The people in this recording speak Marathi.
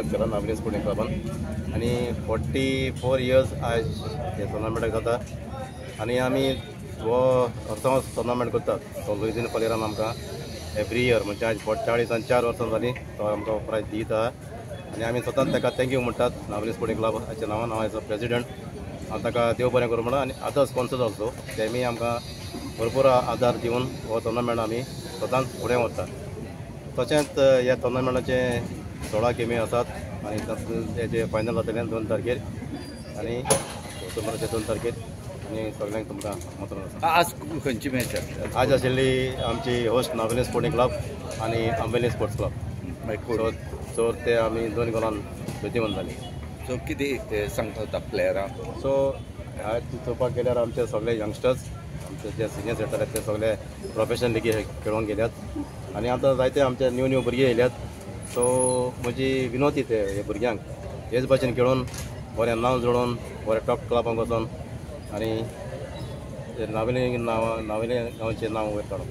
सर्वीस केला नावेली स्पोर्टिंग क्लबान आनी 44 इयर्स आयज हे टोर्नामेंटाक जाता आनी आमी हो वर्सांच टोर्नामेंट करतात तो लुईजीन फलेरान आमकां एवरी इयर म्हणजे आयज 44 वर्सां जालीं तो आमकां प्रायज दिता आनी आमी स्वतान ताका थँक्यू म्हणटात नावेली स्पोर्टिंग क्लबाच्या नांवान हांव एज अ प्रेसिडेंट हांव ताका देव बरें करूं म्हणून आनी अदर स्पॉन्सर्स ऑल्सो तेमी आमकां भरपूर आदार दिवन हो टोर्नामेंट आमी स्वतान फुडें व्हरतात तशेंच ह्या टोर्नामेंटाचे 16 गेमी आसात आनी तेजे फायनल जातले 2 तारखेर आनी ऑक्टोबराचे 2 तारखेर आनी सगळ्यांक तुमकां आमंत्रण आसा. आज खंयची मॅच आज आशिल्ली आमची होस्ट नावेली स्पोर्टिंग क्लब आनी आंबेली स्पोर्ट्स क्लब सो ते आमी 2 गोलान बेतीवंत जाली. सो कितें सांगता प्लेयरांक? सो आयज चोवपाक गेल्यार आमचे सगळे यंगस्टर्स आमचे जे सिनियर सेटर आहेत ते सगळे प्रोफेशनल लिगी खेळून गेल्यात आनी आतां जायते आमचे न्यू भुरगे येयल्यात. सो म्हजी विनोती ते हे भुरग्यांक हेच भाशेन खेळून बरें नांव जोडून बरें टॉप क्लबांक वचून आनी नावेली गांवचें नांव वयर काडून